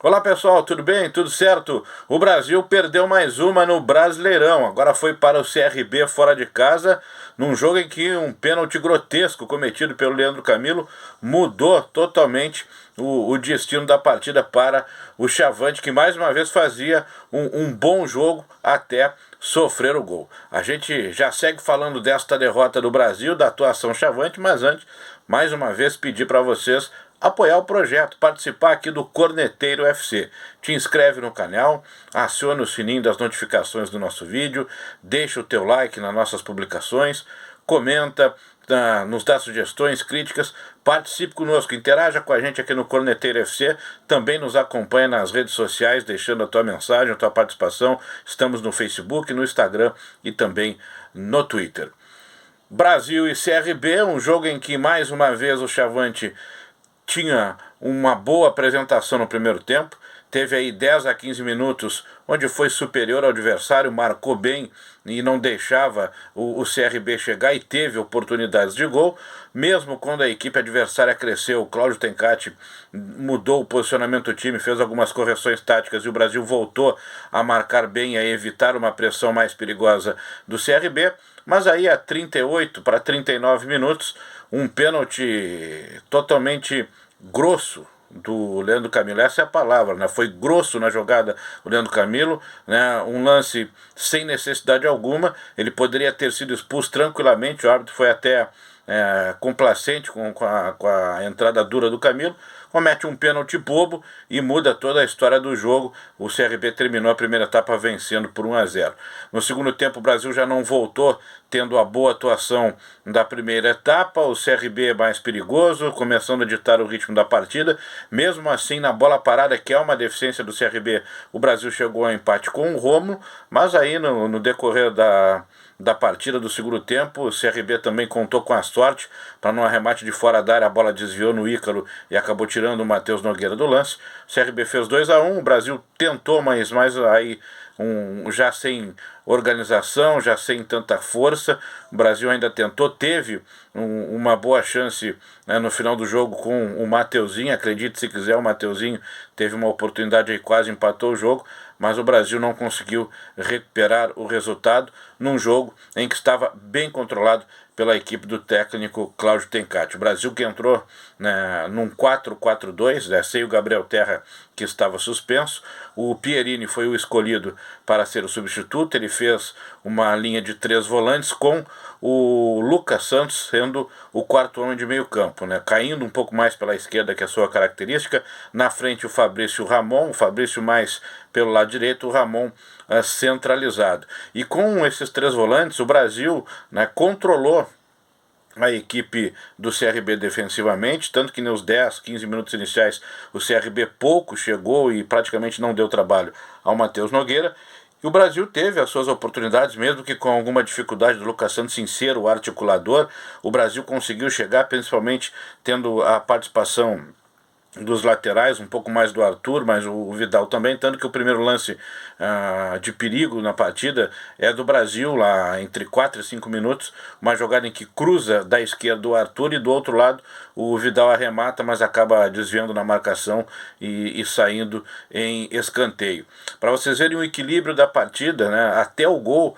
Olá pessoal, tudo bem? Tudo certo? O Brasil perdeu mais uma no Brasileirão. Agora foi para o CRB fora de casa, num jogo em que um pênalti grotesco cometido pelo Leandro Camilo mudou totalmente o destino da partida para o Chavante, que mais uma vez fazia um bom jogo até sofrer o gol. A gente já segue falando desta derrota do Brasil, da atuação Chavante, mas antes, mais uma vez, pedir para vocês apoiar o projeto, participar aqui do Corneteiro FC. Te inscreve no canal, aciona o sininho das notificações do nosso vídeo, deixa o teu like nas nossas publicações, comenta, nos dá sugestões, críticas, participe conosco, interaja com a gente aqui no Corneteiro FC, também nos acompanha nas redes sociais, deixando a tua mensagem, a tua participação. Estamos no Facebook, no Instagram e também no Twitter. Brasil e CRB, um jogo em que mais uma vez o Chavante tinha uma boa apresentação no primeiro tempo, teve aí 10 a 15 minutos onde foi superior ao adversário, marcou bem e não deixava o CRB chegar e teve oportunidades de gol. Mesmo quando a equipe adversária cresceu, o Cláudio Tencati mudou o posicionamento do time, fez algumas correções táticas e o Brasil voltou a marcar bem, a evitar uma pressão mais perigosa do CRB. Mas aí a 38 para 39 minutos, um pênalti totalmente grosso do Leandro Camilo, essa é a palavra, né? Foi grosso na jogada o Leandro Camilo, né? Um lance sem necessidade alguma, ele poderia ter sido expulso tranquilamente, o árbitro foi até complacente com a entrada dura do Camilo, comete um pênalti bobo e muda toda a história do jogo. O CRB terminou a primeira etapa vencendo por 1-0. No segundo tempo o Brasil já não voltou tendo a boa atuação da primeira etapa, o CRB é mais perigoso, começando a ditar o ritmo da partida. Mesmo assim, na bola parada, que é uma deficiência do CRB, o Brasil chegou ao empate com o Rômulo, mas aí no decorrer da partida do segundo tempo, o CRB também contou com a sorte para num arremate de fora da área, a bola desviou no Ícaro e acabou tirando o Matheus Nogueira do lance. O CRB fez 2-1, o Brasil tentou, mas aí já sem organização, já sem tanta força. O Brasil ainda tentou, teve uma boa chance, né, no final do jogo com o Mateuzinho, acredite se quiser, o Mateuzinho teve uma oportunidade e quase empatou o jogo, mas o Brasil não conseguiu recuperar o resultado num jogo em que estava bem controlado pela equipe do técnico Cláudio Tencati. O Brasil que entrou, né, num 4-4-2, né, sem o Gabriel Terra, que estava suspenso. O Pierini foi o escolhido para ser o substituto, ele fez uma linha de 3 volantes com o Lucas Santos sendo o quarto homem de meio campo, né, caindo um pouco mais pela esquerda, que é a sua característica. Na frente o Fabrício Ramon, o Fabrício mais pelo lado direito, o Ramon centralizado. E com esses 3 volantes, o Brasil, né, controlou a equipe do CRB defensivamente, tanto que nos 10, 15 minutos iniciais o CRB pouco chegou e praticamente não deu trabalho ao Matheus Nogueira. E o Brasil teve as suas oportunidades, mesmo que com alguma dificuldade do Lucas Santos em ser o articulador. O Brasil conseguiu chegar, principalmente tendo a participação dos laterais, um pouco mais do Arthur, mas o Vidal também, tanto que o primeiro lance de perigo na partida é do Brasil, lá entre 4 e 5 minutos, uma jogada em que cruza da esquerda o Arthur e do outro lado o Vidal arremata, mas acaba desviando na marcação e saindo em escanteio. Para vocês verem o equilíbrio da partida, né, até o gol,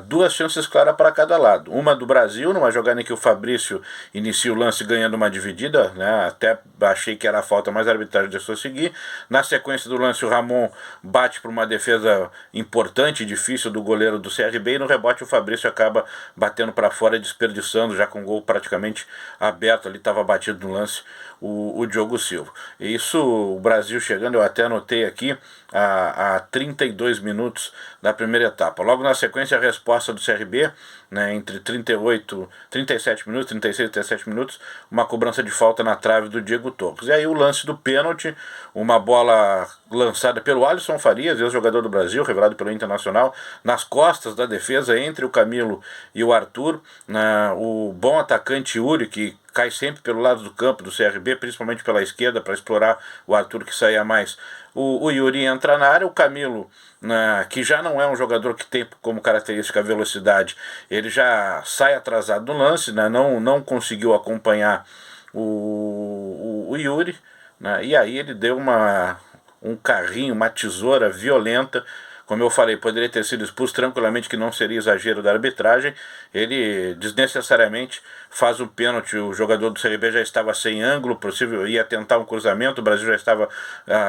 2 chances claras para cada lado. Uma do Brasil, numa jogada em que o Fabrício inicia o lance ganhando uma dividida, né, até achei que era falta, mas a arbitragem deixou seguir. Na sequência do lance, o Ramon bate para uma defesa importante e difícil do goleiro do CRB, e no rebote o Fabrício acaba batendo para fora e desperdiçando, já com o gol praticamente aberto, ali estava batido no lance o Diogo Silva. E isso, o Brasil chegando, eu até anotei aqui, a 32 minutos da primeira etapa. Logo na sequência, a resposta do CRB, né, entre 37 minutos, 36 e 37 minutos, uma cobrança de falta na trave do Diego Torres. E aí o lance do pênalti, uma bola lançada pelo Alisson Farias, ex-jogador do Brasil, revelado pelo Internacional, nas costas da defesa, entre o Camilo e o Arthur, né, o bom atacante Yuri, que cai sempre pelo lado do campo do CRB, principalmente pela esquerda, para explorar o Arthur, que saía mais. O Yuri entra na área, o Camilo, né, que já não é um jogador que tem como característica a velocidade, ele já sai atrasado no lance, né, não conseguiu acompanhar o Yuri, né, e aí ele deu um carrinho, uma tesoura violenta. Como eu falei, poderia ter sido expulso tranquilamente, que não seria exagero da arbitragem. Ele desnecessariamente faz um pênalti, o jogador do CRB já estava sem ângulo, possível, ia tentar um cruzamento, o Brasil já estava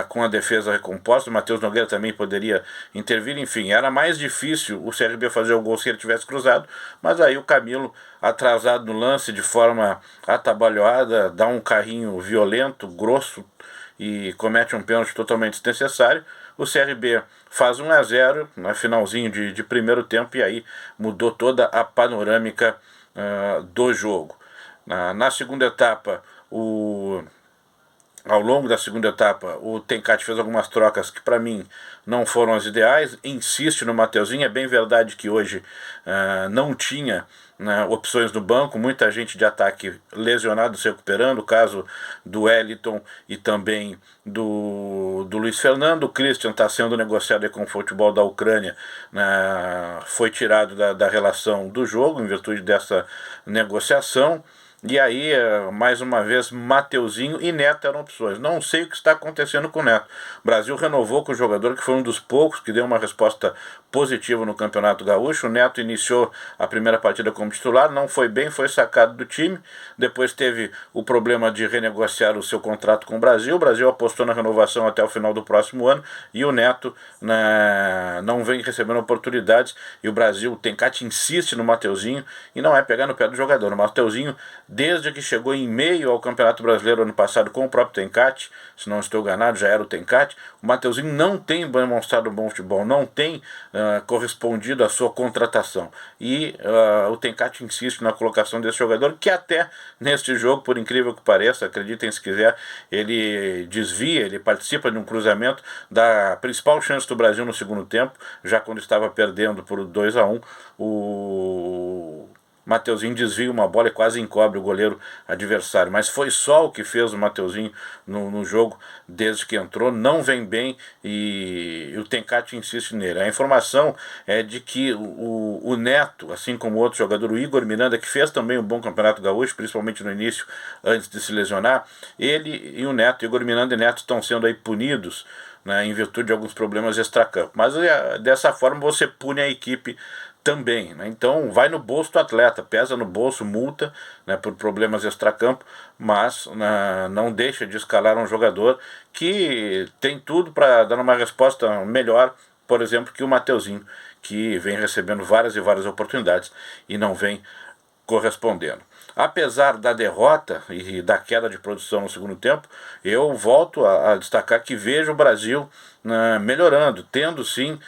com a defesa recomposta, o Matheus Nogueira também poderia intervir, enfim, era mais difícil o CRB fazer o gol se ele tivesse cruzado, mas aí o Camilo, atrasado no lance, de forma atabalhoada, dá um carrinho violento, grosso, e comete um pênalti totalmente desnecessário. O CRB faz 1-0 no finalzinho de primeiro tempo e aí mudou toda a panorâmica do jogo. Na segunda etapa, ao longo da segunda etapa, o Tencati fez algumas trocas que para mim não foram as ideais, insiste no Mateuzinho. É bem verdade que hoje não tinha opções no banco, muita gente de ataque lesionado se recuperando, o caso do Wellington e também do Luiz Fernando. O Christian está sendo negociado com o futebol da Ucrânia, foi tirado da relação do jogo em virtude dessa negociação. E aí, mais uma vez, Mateuzinho e Neto eram opções. Não sei o que está acontecendo com o Neto. O Brasil renovou com o jogador, que foi um dos poucos que deu uma resposta positiva no Campeonato Gaúcho. O Neto iniciou a primeira partida como titular, não foi bem, foi sacado do time. Depois teve o problema de renegociar o seu contrato com o Brasil. O Brasil apostou na renovação até o final do próximo ano e o Neto não vem recebendo oportunidades. E o Brasil, o Tencati, insiste no Mateuzinho e não é pegar no pé do jogador. O Mateuzinho, desde que chegou em meio ao Campeonato Brasileiro ano passado com o próprio Tencati, se não estou enganado, já era o Tencati, o Mateuzinho não tem demonstrado bom futebol, não tem correspondido à sua contratação. E o Tencati insiste na colocação desse jogador, que até neste jogo, por incrível que pareça, acreditem se quiser, ele desvia, ele participa de um cruzamento da principal chance do Brasil no segundo tempo, já quando estava perdendo por 2-1, o Mateuzinho desvia uma bola e quase encobre o goleiro adversário, mas foi só o que fez o Mateuzinho no jogo desde que entrou. Não vem bem e o Tencati insiste nele. A informação é de que o Neto, assim como o outro jogador, o Igor Miranda, que fez também um bom Campeonato Gaúcho, principalmente no início, antes de se lesionar, ele e o Neto, Igor Miranda e Neto, estão sendo aí punidos, em virtude de alguns problemas extracampo. Mas dessa forma você pune a equipe também, Então vai no bolso do atleta, pesa no bolso, multa, por problemas extracampo, mas não deixa de escalar um jogador que tem tudo para dar uma resposta melhor, por exemplo, que o Mateuzinho, que vem recebendo várias e várias oportunidades e não vem correspondendo. Apesar da derrota e da queda de produção no segundo tempo, eu volto a destacar que vejo o Brasil melhorando, tendo sim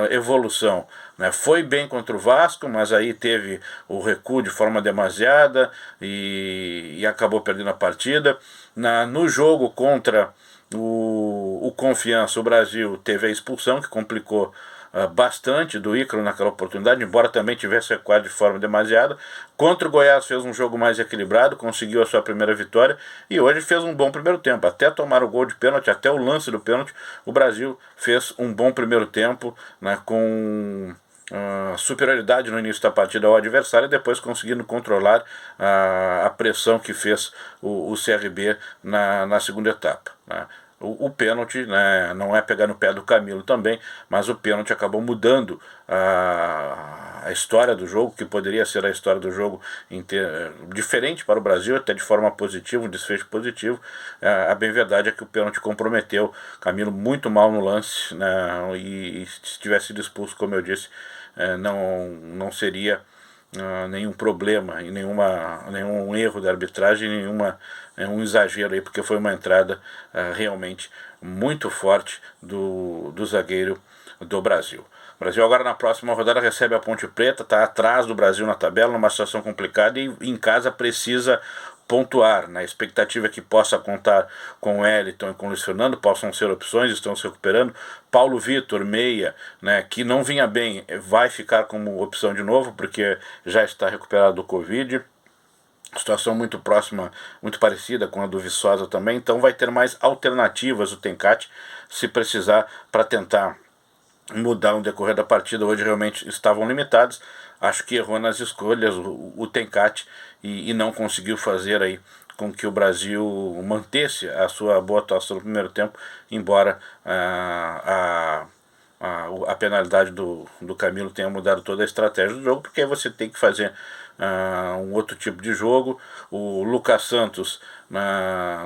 evolução. Foi bem contra o Vasco, mas aí teve o recuo de forma demasiada e acabou perdendo a partida. No jogo contra o Confiança, o Brasil teve a expulsão, que complicou bastante do Ícaro naquela oportunidade, embora também tivesse recuado de forma demasiada. Contra o Goiás fez um jogo mais equilibrado, conseguiu a sua primeira vitória e hoje fez um bom primeiro tempo. Até tomar o gol de pênalti, até o lance do pênalti, o Brasil fez um bom primeiro tempo, com superioridade no início da partida ao adversário e depois conseguindo controlar a pressão que fez o CRB na segunda etapa. O pênalti, não é pegar no pé do Camilo também, mas o pênalti acabou mudando a história do jogo, que poderia ser a história do jogo diferente para o Brasil, até de forma positiva, um desfecho positivo. A bem verdade é que o pênalti comprometeu Camilo muito mal no lance, e se tivesse sido expulso, como eu disse, não seria nenhum problema e nenhum erro da arbitragem, nenhum exagero aí, porque foi uma entrada realmente muito forte do zagueiro do Brasil. O Brasil agora na próxima rodada recebe a Ponte Preta, está atrás do Brasil na tabela, numa situação complicada e em casa precisa pontuar. A expectativa é que possa contar com o Wellington e com o Luiz Fernando, possam ser opções, estão se recuperando. Paulo Vitor, meia, que não vinha bem, vai ficar como opção de novo, porque já está recuperado do Covid. Situação muito próxima, muito parecida com a do Viçosa também, então vai ter mais alternativas o Tencati, se precisar, para tentar mudar no decorrer da partida. Hoje realmente estavam limitados, acho que errou nas escolhas o Tencati e não conseguiu fazer aí com que o Brasil mantesse a sua boa atuação no primeiro tempo, embora a penalidade do Camilo tenha mudado toda a estratégia do jogo, porque aí você tem que fazer um outro tipo de jogo. O Lucas Santos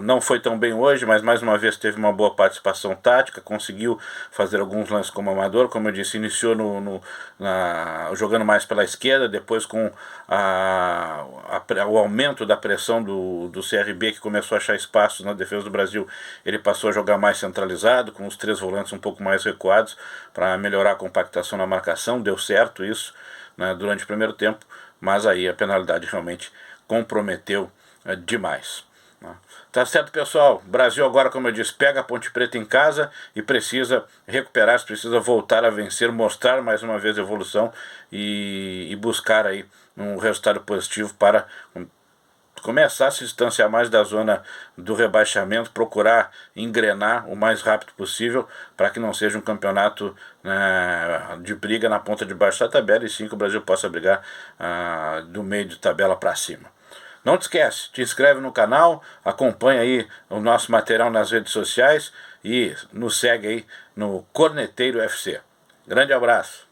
não foi tão bem hoje, mas mais uma vez teve uma boa participação tática, conseguiu fazer alguns lances como amador, como eu disse, iniciou jogando mais pela esquerda, depois com o aumento da pressão do CRB, que começou a achar espaços na defesa do Brasil, ele passou a jogar mais centralizado, com os 3 volantes um pouco mais recuados, para melhorar a compactação na marcação. Deu certo isso, né, durante o primeiro tempo, mas aí a penalidade realmente comprometeu demais. Tá certo, pessoal? O Brasil agora, como eu disse, pega a Ponte Preta em casa e precisa recuperar, precisa voltar a vencer, mostrar mais uma vez a evolução e buscar aí um resultado positivo para começar a se distanciar mais da zona do rebaixamento, procurar engrenar o mais rápido possível para que não seja um campeonato de briga na ponta de baixo da tabela, e sim que o Brasil possa brigar do meio de tabela para cima. Não te esquece, te inscreve no canal, acompanha aí o nosso material nas redes sociais e nos segue aí no Corneteiro FC. Grande abraço!